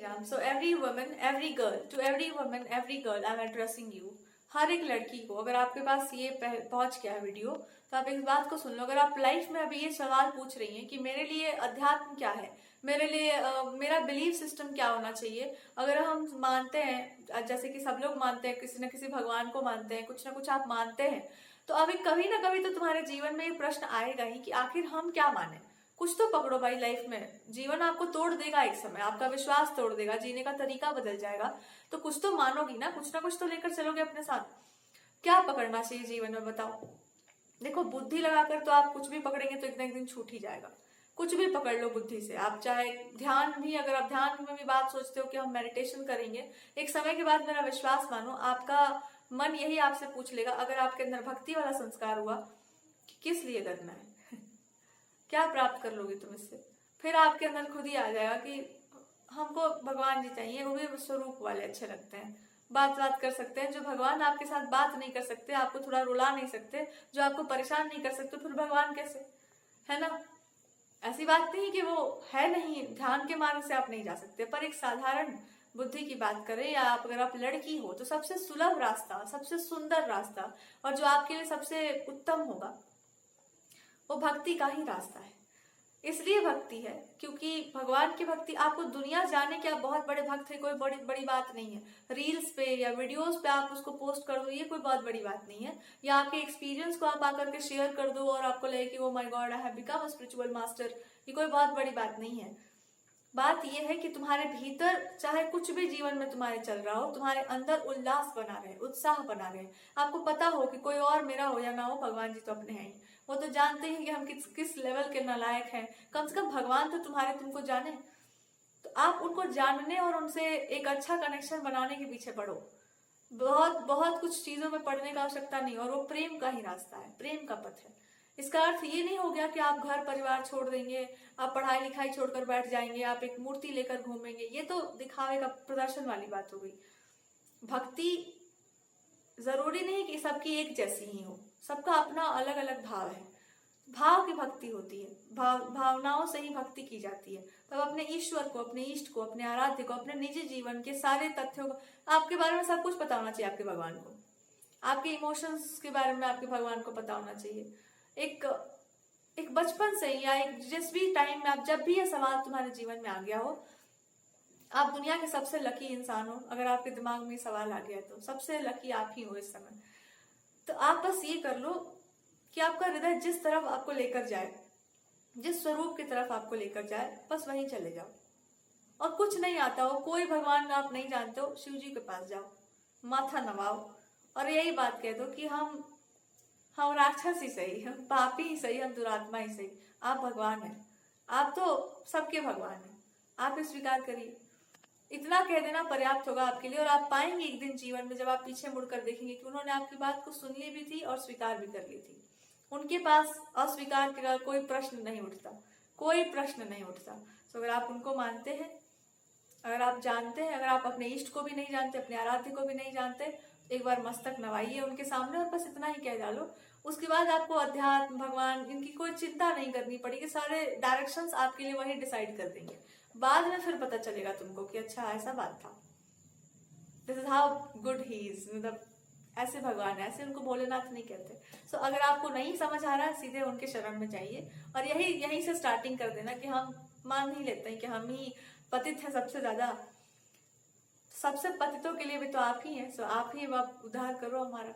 Ram. So every woman, every girl, to every woman, every girl, I am addressing you. हर एक लड़की को, अगर आपके पास ये पहुंच गया है वीडियो, तो आप इस बात को सुन लो। अगर आप लाइफ में अभी ये सवाल पूछ रही हैं कि मेरे लिए अध्यात्म क्या है, मेरे लिए मेरा बिलीफ सिस्टम क्या होना चाहिए, अगर हम मानते हैं, जैसे कि सब लोग मानते हैं, किसी न किसी भगवान को मानते हैं, कुछ ना कुछ आप मानते हैं, तो अभी कभी ना कभी तो तुम्हारे जीवन में ये प्रश्न आएगा ही कि आखिर हम क्या माने। कुछ तो पकड़ो भाई लाइफ में। जीवन आपको तोड़ देगा, एक समय आपका विश्वास तोड़ देगा, जीने का तरीका बदल जाएगा, तो कुछ तो मानोगी ना, कुछ ना कुछ तो लेकर चलोगे अपने साथ। क्या पकड़ना चाहिए जीवन में बताओ। देखो, बुद्धि लगाकर तो आप कुछ भी पकड़ेंगे तो एक दिन छूट ही जाएगा। कुछ भी पकड़ लो बुद्धि से। आप चाहे ध्यान भी, अगर आप ध्यान में भी बात सोचते हो कि हम मेडिटेशन करेंगे, एक समय के बाद मेरा विश्वास मानो, आपका मन यही आपसे पूछ लेगा, अगर आपके अंदर भक्ति वाला संस्कार हुआ कि किस लिए करना है, क्या प्राप्त कर लोगे तुम इससे, फिर आपके अंदर खुद ही आ जाएगा कि हमको भगवान जी चाहिए, वो भी स्वरूप वाले अच्छे लगते हैं, बात कर सकते हैं, जो भगवान आपके साथ बात नहीं कर सकते, आपको थोड़ा रुला नहीं सकते, जो आपको परेशान नहीं कर सकते, फिर भगवान कैसे, है ना। ऐसी बात नहीं कि वो है नहीं, ध्यान के मार्ग से आप नहीं जा सकते, पर एक साधारण बुद्धि की बात करें, या अगर आप लड़की हो तो सबसे सुलभ रास्ता, सबसे सुंदर रास्ता, और जो आपके लिए सबसे उत्तम होगा, वो भक्ति का ही रास्ता है। इसलिए भक्ति है क्योंकि भगवान की भक्ति, आपको दुनिया जाने के आप बहुत बड़े भक्त है, कोई बड़ी बड़ी बात नहीं है। रील्स पे या वीडियोस पे आप उसको पोस्ट कर दो, ये कोई बहुत बड़ी बात नहीं है। या आपके एक्सपीरियंस को आप आकर के शेयर कर दो और आपको लगे कि oh my God, I have become a spiritual master, ये कोई बहुत बड़ी बात नहीं है। बात यह है कि तुम्हारे भीतर चाहे कुछ भी जीवन में तुम्हारे चल रहा हो, तुम्हारे अंदर उल्लास बना रहे, उत्साह बना रहे। आपको पता हो कि कोई और मेरा हो या ना हो, भगवान जी तो अपने हैं ही। वो तो जानते हैं कि हम किस लेवल के नालायक हैं। कम से कम भगवान तो तुमको जाने। तो आप उनको जानने और उनसे एक अच्छा कनेक्शन बनाने के पीछे पढ़ो। बहुत बहुत कुछ चीजों में पढ़ने का आवश्यकता नहीं, और वो प्रेम का ही रास्ता है, प्रेम का पथ है। इसका अर्थ ये नहीं हो गया कि आप घर परिवार छोड़ देंगे, आप पढ़ाई लिखाई छोड़कर बैठ जाएंगे, आप एक मूर्ति लेकर घूमेंगे, ये तो दिखावे का, प्रदर्शन वाली बात हो गई। भक्ति जरूरी नहीं कि सबकी एक जैसी ही हो, सबका अपना अलग अलग भाव है। भाव की भक्ति होती है, भावनाओं से ही भक्ति की जाती है। तब अपने ईश्वर को, अपने इष्ट को, अपने आराध्य को, अपने निजी जीवन के सारे तथ्यों को, आपके बारे में सब कुछ पता होना चाहिए आपके भगवान को, आपके इमोशंस के बारे में आपके भगवान को पता होना चाहिए। एक बचपन से या एक जिस भी टाइम में, आप जब भी ये सवाल तुम्हारे जीवन में आ गया हो, आप दुनिया के सबसे लकी इंसान हो। अगर आपके दिमाग में सवाल आ गया तो सबसे लकी आप ही हो इस समय। तो आप बस ये कर लो कि आपका हृदय जिस तरफ आपको लेकर जाए, जिस स्वरूप की तरफ आपको लेकर जाए, बस वहीं चले जाओ। और कुछ नहीं आता हो, कोई भगवान आप नहीं जानते हो, शिव जी के पास जाओ, माथा नवाओ और यही बात कह दो कि हम राक्षस ही सही, हम पापी ही सही, हम दुरात्मा ही सही, आप भगवान हैं। आप तो सबके भगवान हैं, आप स्वीकार करिए। इतना कह देना पर्याप्त होगा आपके लिए। और आप पाएंगे एक दिन जीवन में, जब आप पीछे मुड़कर देखेंगे कि उन्होंने आपकी बात को सुन ली भी थी और स्वीकार भी कर ली थी। उनके पास अस्वीकार का कोई प्रश्न नहीं उठता, कोई प्रश्न नहीं उठता। तो अगर आप उनको मानते हैं, अगर आप जानते हैं, अगर आप अपने इष्ट को भी नहीं जानते, अपने आराध्य को भी नहीं जानते, तो एक बार मस्तक नवाइए उनके सामने और बस इतना ही कह डालो। उसके बाद आपको अध्यात्म, भगवान, इनकी कोई चिंता नहीं करनी पड़ेगी। सारे डायरेक्शंस आपके लिए वही डिसाइड कर देंगे। बाद में फिर पता चलेगा तुमको कि अच्छा ऐसा बात था। This is how good he is, मतलब ऐसे भगवान है, ऐसे उनको भोलेनाथ नहीं कहते। सो अगर आपको नहीं समझ आ रहा है, सीधे उनके शरण में जाइए और यही से स्टार्टिंग कर देना कि हम मान ही लेते हैं कि हम ही पतित है सबसे ज्यादा। सबसे पतितों के लिए भी तो आप ही हैं। सो आप ही उद्धार करो हमारा।